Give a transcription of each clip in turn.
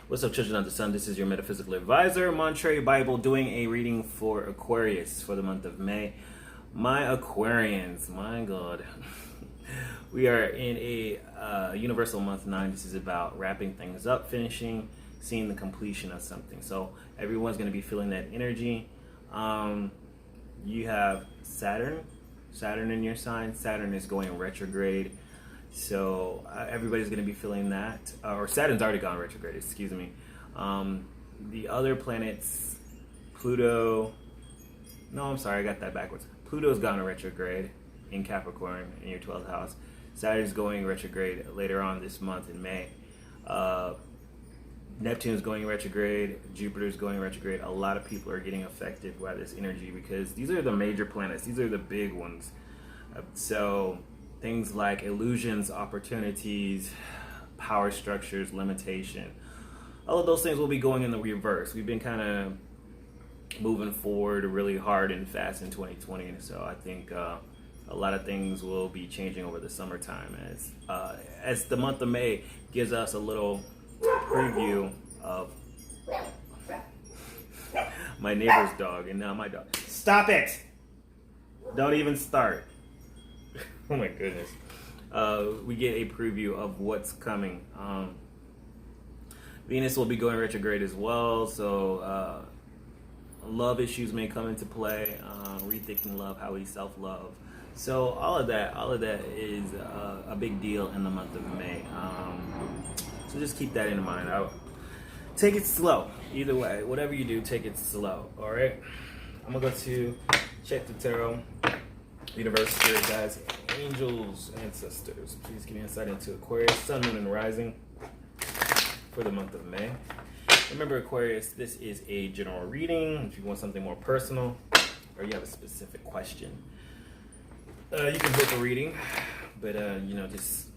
What's up, children of the sun? This is your metaphysical advisor, Monterey Bible, doing a reading for Aquarius for the month of May. My Aquarians, my God. We are in a universal month 9. This is about wrapping things up, finishing, seeing the completion of something. So everyone's going to be feeling that energy. You have Saturn in your sign. Saturn is going retrograde. So everybody's going to be feeling that. Or Saturn's already gone retrograde, excuse me. The other planets, Pluto... No, I'm sorry, I got that backwards. Pluto's gone retrograde in Capricorn in your 12th house. Saturn's going retrograde later on this month in May. Neptune's going retrograde. Jupiter's going retrograde. A lot of people are getting affected by this energy because these are the major planets. These are the big ones. So things like illusions, opportunities, power structures, limitation, all of those things will be going in the reverse. We've been kind of moving forward really hard and fast in 2020, so I think a lot of things will be changing over the summertime as the month of May gives us a little preview of my neighbor's dog and now my dog. Stop it! Don't even start. Oh my goodness. We get a preview of what's coming. Venus will be going retrograde as well, so love issues may come into play, rethinking love, how we self-love. So all of that is a big deal in the month of May. So just keep that in mind. Take it slow. Either way, whatever you do, take it slow. All right. I'm gonna go to check the tarot. Universe, spirit guides, angels, ancestors. Please give me insight into Aquarius, sun, moon, and rising for the month of May. Remember, Aquarius, this is a general reading. If you want something more personal or you have a specific question, you can book a reading. But, just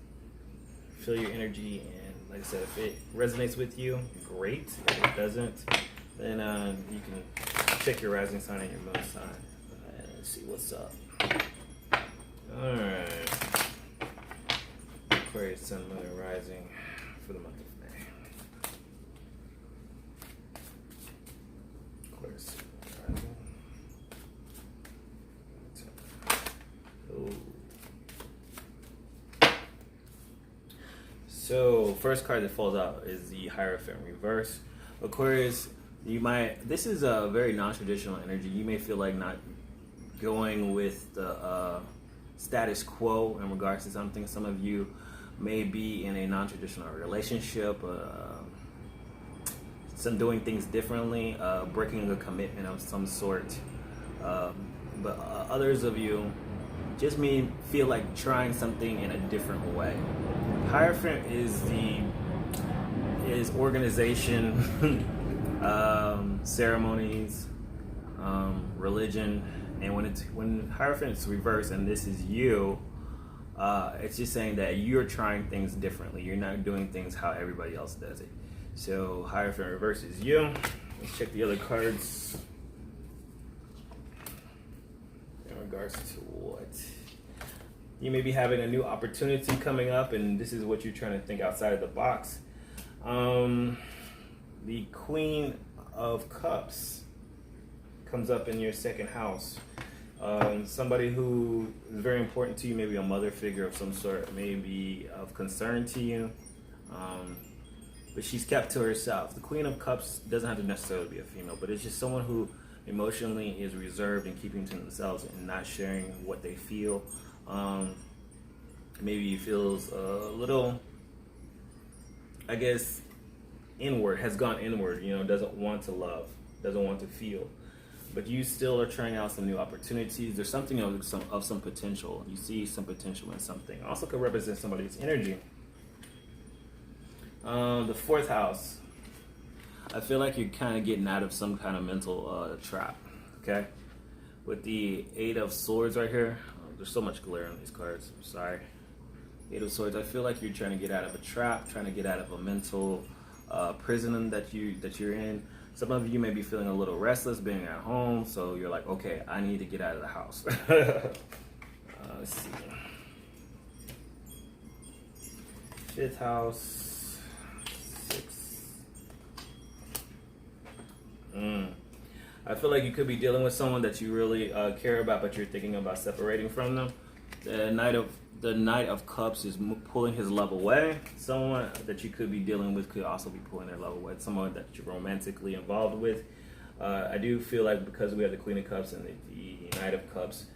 feel your energy. And like I said, if it resonates with you, great. If it doesn't, then you can check your rising sign and your moon sign. Let's see what's up. Alright. Aquarius, sun, moon, and rising for the month of May. Aquarius, sun, moon, rising. Oh. So, first card that falls out is the Hierophant reverse. Aquarius, this is a very non-traditional energy. You may feel like not going with the status quo in regards to something. Some of you may be in a non-traditional relationship, doing things differently, breaking a commitment of some sort. But others of you just feel like trying something in a different way. Hierophant is organization, ceremonies, religion. And when Hierophant's reversed and this is you, it's just saying that you're trying things differently. You're not doing things how everybody else does it. So Hierophant reverse is you. Let's check the other cards in regards to what you may be having a new opportunity coming up, and this is what you're trying to think outside of the box. The Queen of Cups comes up in your second house. Somebody who is very important to you, maybe a mother figure of some sort, may be of concern to you, but she's kept to herself. The Queen of Cups doesn't have to necessarily be a female, but it's just someone who emotionally is reserved and keeping to themselves and not sharing what they feel. Maybe feels a little, I guess, inward, has gone inward, doesn't want to love, doesn't want to feel. But you still are trying out some new opportunities. There's something of some potential. You see some potential in something. Also could represent somebody's energy. The fourth house. I feel like you're kind of getting out of some kind of mental trap. Okay? With the Eight of Swords right here. There's so much glare on these cards. I'm sorry. Eight of Swords. I feel like you're trying to get out of a trap, trying to get out of a mental prison that you're in. Some of you may be feeling a little restless being at home, so you're like, okay, I need to get out of the house. Let's see. Fifth house, 6 I feel like you could be dealing with someone that you really care about, but you're thinking about separating from them. The Knight of Cups is pulling his love away. Someone that you could be dealing with could also be pulling their love away. Someone that you're romantically involved with. I do feel like because we have the Queen of Cups and the Knight of Cups,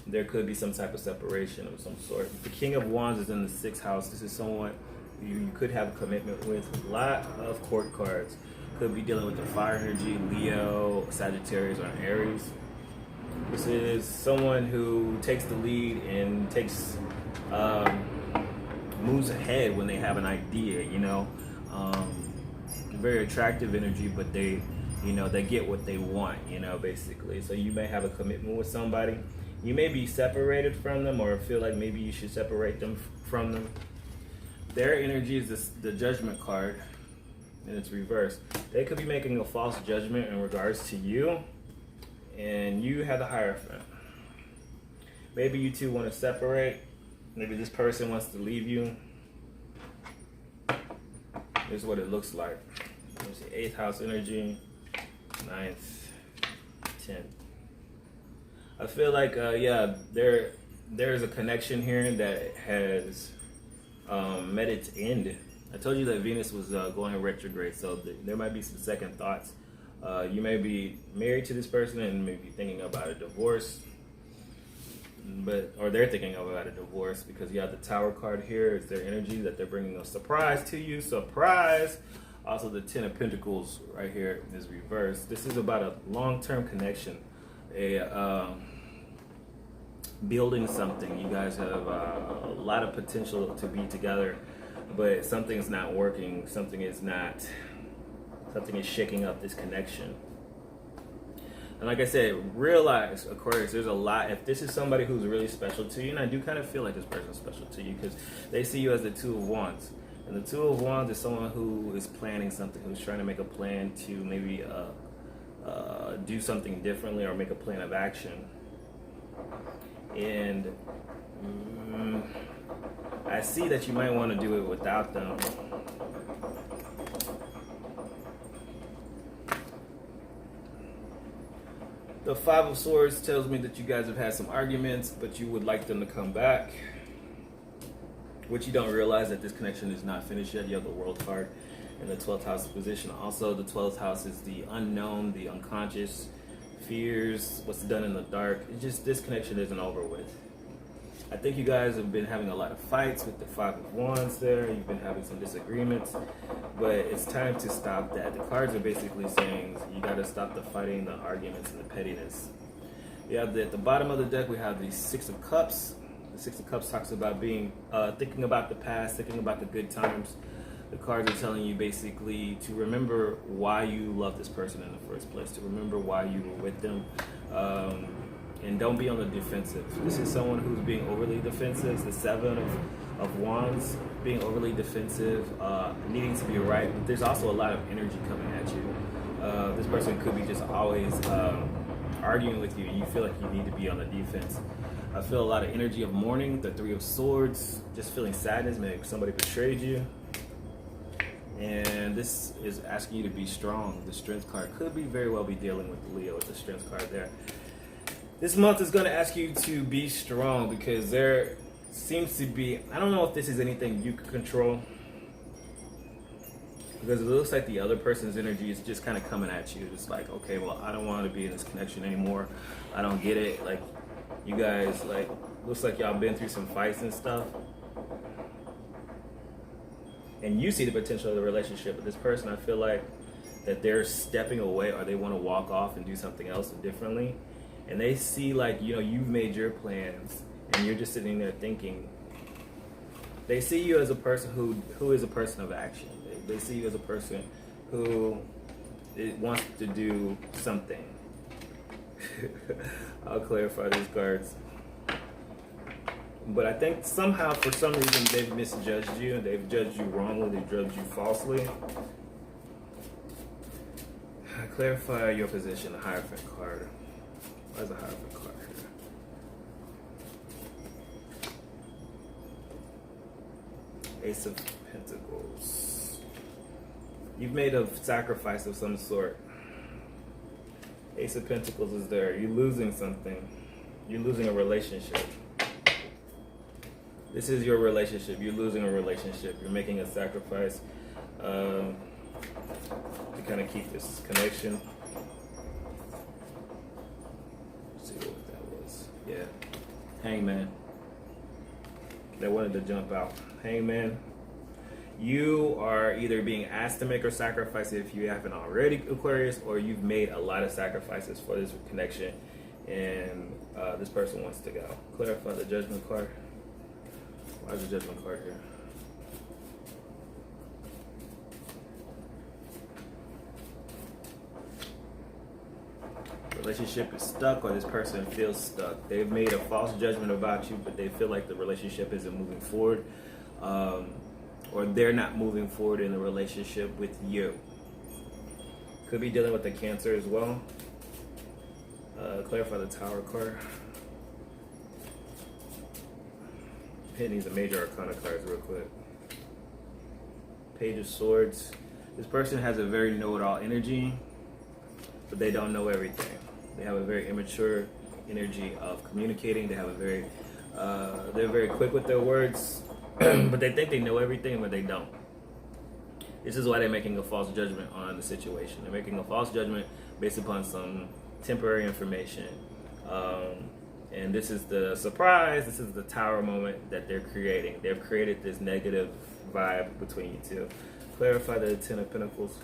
there could be some type of separation of some sort. The King of Wands is in the 6th house. This is someone you could have a commitment with. A lot of court cards. Could be dealing with the fire energy, Leo, Sagittarius, or Aries. This is someone who takes the lead and takes moves ahead when they have an idea, you know. Very attractive energy, but they get what they want, you know, basically. So you may have a commitment with somebody. You may be separated from them, or feel like maybe you should separate them from them. Their energy is the Judgment card, and it's reversed. They could be making a false judgment in regards to you, and you have the Hierophant. Maybe you two want to separate. Maybe this person wants to leave you. This is what it looks like. There's the 8th house energy, 9th, 10th. I feel like, yeah, there is a connection here that has met its end. I told you that Venus was going retrograde, so there might be some second thoughts. You may be married to this person and maybe thinking about a divorce, or they're thinking about a divorce because you have the Tower card here. It's their energy that they're bringing a surprise to you. Surprise! Also, the 10 of Pentacles right here is reversed. This is about a long-term connection, building something. You guys have a lot of potential to be together, but something's not working. Something is shaking up this connection. And like I said, realize, Aquarius, there's a lot. If this is somebody who's really special to you, and I do kind of feel like this person's special to you because they see you as the 2 of Wands. And the 2 of Wands is someone who is planning something, who's trying to make a plan to maybe do something differently or make a plan of action. And I see that you might want to do it without them. The 5 of Swords tells me that you guys have had some arguments, but you would like them to come back. Which you don't realize that this connection is not finished yet. You have the World card in the 12th house position. Also, the 12th house is the unknown, the unconscious, fears, what's done in the dark. It's just, this connection isn't over with. I think you guys have been having a lot of fights with the 5 of Wands there. You've been having some disagreements, but it's time to stop that. The cards are basically saying you got to stop the fighting, the arguments, and the pettiness. You have at the bottom of the deck, we have the 6 of Cups. The 6 of Cups talks about being thinking about the past, thinking about the good times. The cards are telling you basically to remember why you love this person in the first place, to remember why you were with them. And don't be on the defensive. This is someone who's being overly defensive. The 7 of Wands, being overly defensive, needing to be right. But there's also a lot of energy coming at you. This person could be just always arguing with you, and you feel like you need to be on the defense. I feel a lot of energy of mourning. The 3 of Swords, just feeling sadness. Maybe somebody betrayed you. And this is asking you to be strong. The Strength card could be very well be dealing with Leo with the Strength card there. This month is going to ask you to be strong because there seems to be, I don't know if this is anything you can control, because it looks like the other person's energy is just kind of coming at you. It's like, okay, well, I don't want to be in this connection anymore. I don't get it. Like, you guys, like, looks like y'all been through some fights and stuff. And you see the potential of the relationship with this person. I feel like that they're stepping away, or they want to walk off and do something else differently. And they see, like, you know, you've made your plans and you're just sitting there thinking. They see you as a person who is a person of action. They see you as a person who wants to do something. I'll clarify these cards. But I think somehow, for some reason, they've misjudged you. They've judged you wrongly. They've judged you falsely. Clarify your position, the Hierophant card. Why is the Hierophant card here? Ace of Pentacles. You've made a sacrifice of some sort. Ace of Pentacles is there. You're losing something. You're losing a relationship. This is your relationship. You're losing a relationship. You're making a sacrifice to kind of keep this connection. Let's see what that was. Yeah. Hangman. That wanted to jump out. Hangman. You are either being asked to make a sacrifice if you haven't already, Aquarius, or you've made a lot of sacrifices for this connection, and this person wants to go. Clarify the Judgment card. Why is the Judgment card here? Relationship is stuck, or this person feels stuck. They've made a false judgment about you, but they feel like the relationship isn't moving forward. Or they're not moving forward in a relationship with you. Could be dealing with the Cancer as well. Clarify the Tower card. Hitting these major arcana cards real quick. Page of Swords. This person has a very know-it-all energy, but they don't know everything. They have a very immature energy of communicating. They have a very, they're very quick with their words. But they think they know everything, but they don't. This is why they're making a false judgment on the situation. They're making a false judgment based upon some temporary information. And this is the surprise, this is the Tower moment that they're creating. They've created this negative vibe between you two. Clarify the Ten of Pentacles.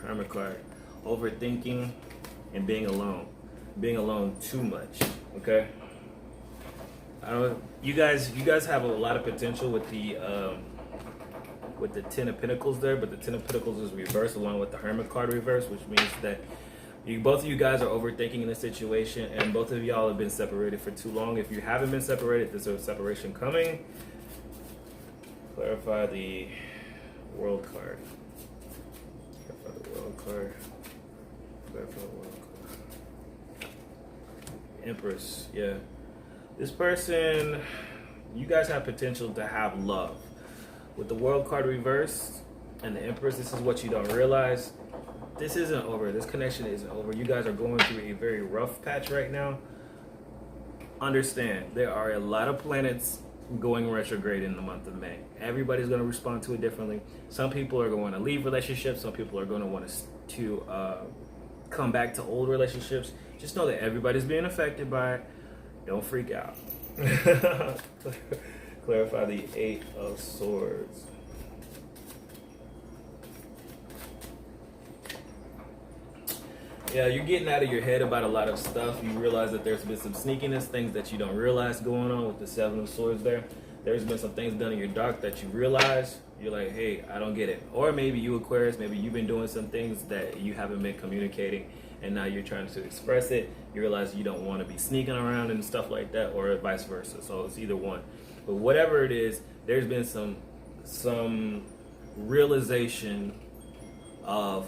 Hermit card. Overthinking and being alone. Being alone too much. Okay. You guys have a lot of potential with the Ten of Pentacles there, but the Ten of Pentacles is reversed along with the Hermit card reversed, which means that both of you guys are overthinking in this situation, and both of y'all have been separated for too long. If you haven't been separated, there's a separation coming. Clarify the World card. Clarify the World card. Clarify the World card. Empress, yeah. This person, you guys have potential to have love. With the World card reversed and the Empress, this is what you don't realize. This isn't over. This connection isn't over. You guys are going through a very rough patch right now. Understand, there are a lot of planets going retrograde in the month of May. Everybody's going to respond to it differently. Some people are going to leave relationships. Some people are going to want to come back to old relationships. Just know that everybody's being affected by it. Don't freak out. Clarify the Eight of Swords. Yeah, you're getting out of your head about a lot of stuff. You realize that there's been some sneakiness, things that you don't realize going on with the Seven of Swords there. There's been some things done in your dark that you realize. You're like, hey, I don't get it. Or maybe you, Aquarius, maybe you've been doing some things that you haven't been communicating, and now you're trying to express it. You realize you don't want to be sneaking around and stuff like that, or vice versa. So it's either one. But whatever it is, there's been some realization of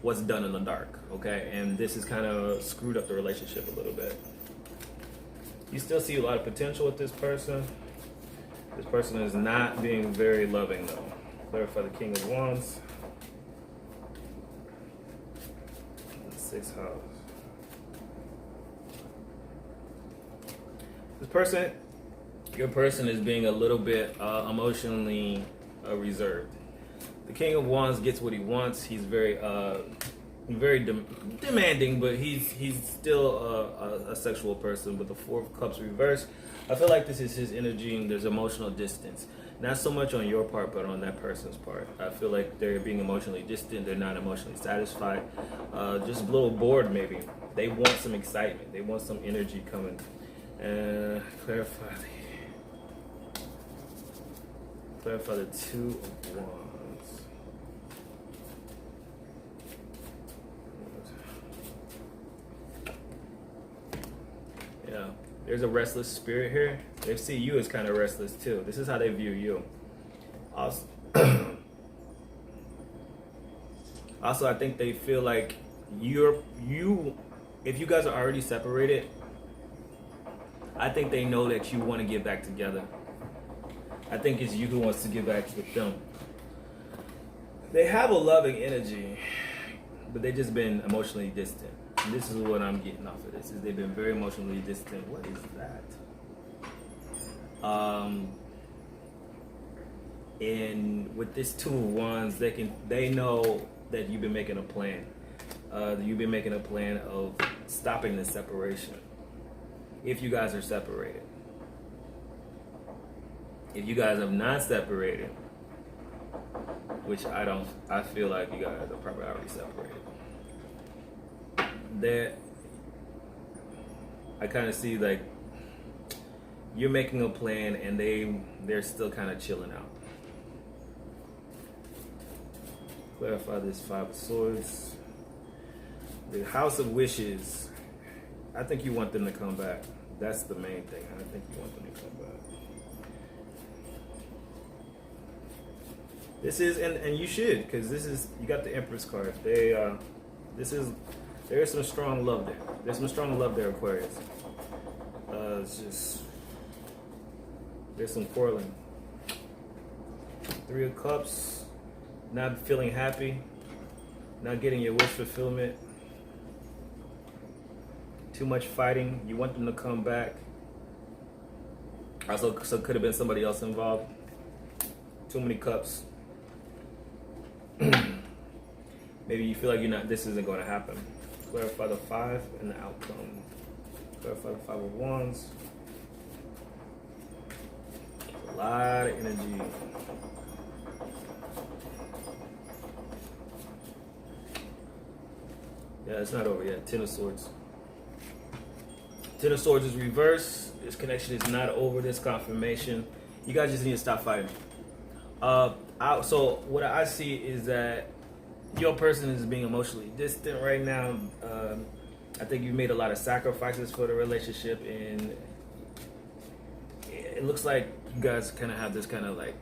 what's done in the dark, okay? And this has kind of screwed up the relationship a little bit. You still see a lot of potential with this person. This person is not being very loving, though. Clarify the King of Wands. Sixth house. This person, your person is being a little bit emotionally reserved. The King of Wands gets what he wants. He's very demanding, but he's still a sexual person. But the Four of Cups reversed, I feel like this is his energy, and there's emotional distance. Not so much on your part, but on that person's part. I feel like they're being emotionally distant. They're not emotionally satisfied. Just a little bored, maybe. They want some excitement. They want some energy coming. Clarify the Two of Wands. Yeah. There's a restless spirit here. They see you as kind of restless too. This is how they view you. Also, I think they feel like if you guys are already separated, I think they know that you want to get back together. I think it's you who wants to get back with them. They have a loving energy, but they've just been emotionally distant. And this is what I'm getting off of this, is they've been very emotionally distant. What is that? And with this Two of Wands, they know that you've been making a plan. You've been making a plan of stopping the separation. If you guys are separated. If you guys have not separated, which I feel like you guys are probably already separated. I kind of see like you're making a plan and they're still kind of chilling out. Clarify this Five of Swords. The House of Wishes. I think you want them to come back. That's the main thing. I think you want them to come back. This is, and you should, because this is, you got the Empress card. There is some strong love there. There's some strong love there, Aquarius. It's just, there's some quarreling. Three of Cups, not feeling happy, not getting your wish fulfillment. Too much fighting. You want them to come back. Also, so could have been somebody else involved. Too many cups. Maybe you feel like this isn't going to happen. Clarify the Five and the outcome. Clarify the Five of Wands. A lot of energy. Yeah, it's not over yet. Ten of Swords. Ten of Swords is reversed. This connection is not over. This confirmation. You guys just need to stop fighting. So what I see is that your person is being emotionally distant right now. I think you made a lot of sacrifices for the relationship, and it looks like you guys kind of have this kind of like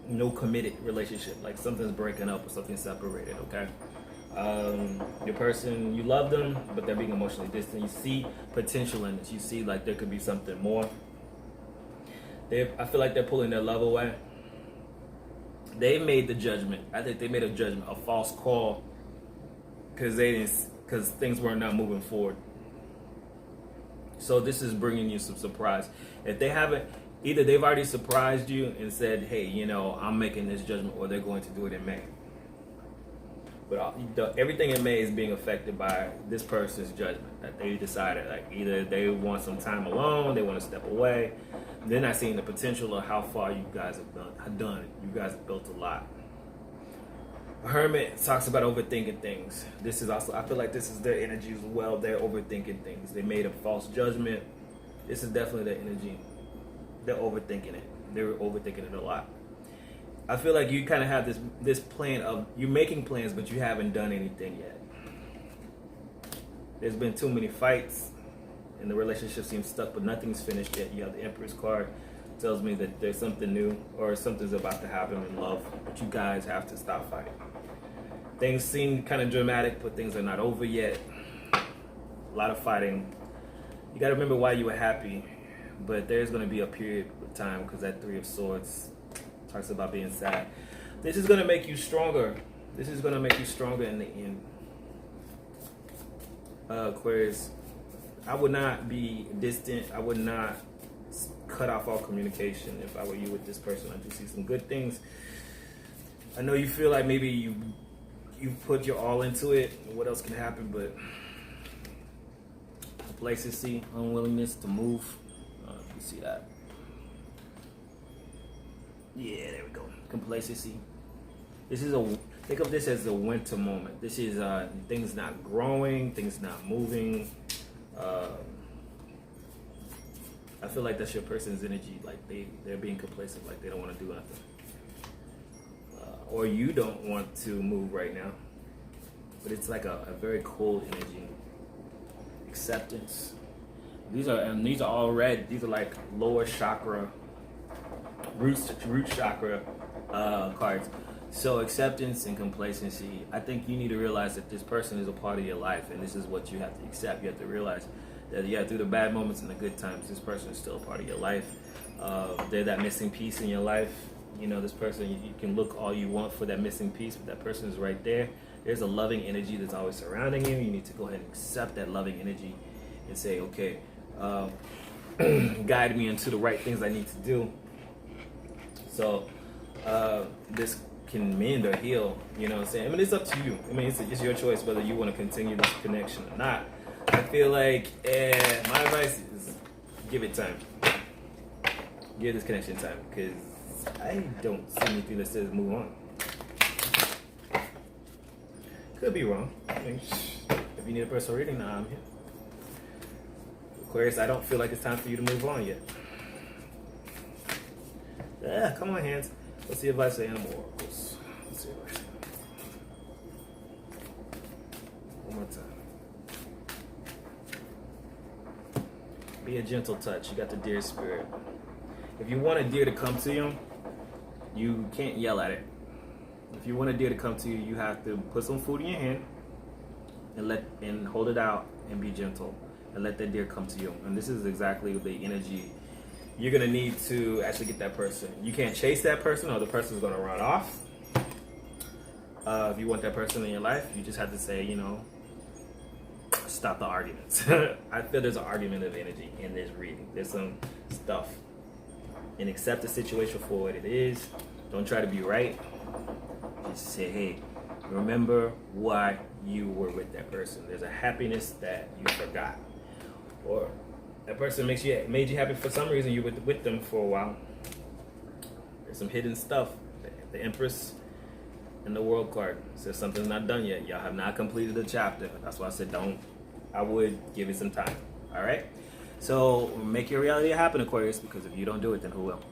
no committed relationship. Like something's breaking up or something's separated. Okay. Your person, you love them, but they're being emotionally distant. You see potential in this. You see like there could be something more. I feel like they're pulling their love away. They made the judgment. I think they made a judgment, a false call, because things were not moving forward. So this is bringing you some surprise. If they haven't, either they've already surprised you and said, "Hey, I'm making this judgment," or they're going to do it in May. But everything in May is being affected by this person's judgment that they decided. Like either they want some time alone, they want to step away. They're not seeing the potential of how far you guys have done. You guys have built a lot. Hermit talks about overthinking things. This is also, I feel like this is their energy as well. They're overthinking things. They made a false judgment. This is definitely their energy. They're overthinking it. They're overthinking it a lot. I feel like you kind of have this plan of, you're making plans, but you haven't done anything yet. There's been too many fights, and the relationship seems stuck, but nothing's finished yet. You have the Empress card. Tells me that there's something new, or something's about to happen in love, but you guys have to stop fighting. Things seem kind of dramatic, but things are not over yet. A lot of fighting. You got to remember why you were happy, but there's going to be a period of time, because that Three of Swords talks about being sad. This is going to make you stronger. This is going to make you stronger in the end. Aquarius, I would not be distant. I would not cut off all communication if I were you with this person. I do see some good things. I know you feel like maybe you put your all into it. What else can happen? But complacency, unwillingness to move. You see that? Yeah, there we go. Complacency. Think of this as a winter moment. This is things not growing, things not moving. I feel like that's your person's energy. Like they're being complacent, like they don't want to do nothing. Or you don't want to move right now. But it's like a very cold energy. Acceptance. These are all red. These are like lower chakra, root chakra cards. So acceptance and complacency. I think you need to realize that this person is a part of your life, and this is what you have to accept. You have to realize that through the bad moments and the good times, this person is still a part of your life. They're that missing piece in your life. You know, this person, you can look all you want for that missing piece, but that person is right there. There's a loving energy that's always surrounding you. You need to go ahead and accept that loving energy and say, okay, guide me into the right things I need to do. So this can mend or heal, you know what I'm saying? I mean, it's up to you. I mean, it's your choice whether you want to continue this connection or not. I feel like my advice is give it time. Give this connection time, because I don't see anything that says move on. Could be wrong. I mean, if you need a personal reading, nah, I'm here. Aquarius, I don't feel like it's time for you to move on yet. Yeah, come on, hands. What's the advice of animal oracles? Let's see advice. One more time. Be a gentle touch. You got the deer spirit. If you want a deer to come to you, you can't yell at it. If you want a deer to come to you, you have to put some food in your hand and hold it out and be gentle and let that deer come to you. And this is exactly the energy you're gonna need to actually get that person. You can't chase that person, or the person's gonna run off. If you want that person in your life, you just have to say, you know, stop the arguments. I feel there's an argument of energy in this reading. There's some stuff. And accept the situation for what it is. Don't try to be right. Just say, hey, remember why you were with that person. There's a happiness that you forgot. Or that person made you happy for some reason. You were with them for a while. There's some hidden stuff. The Empress and the World card says something's not done yet. Y'all have not completed the chapter. That's why I said I would give it some time. All right? So make your reality happen, Aquarius, because if you don't do it, then who will?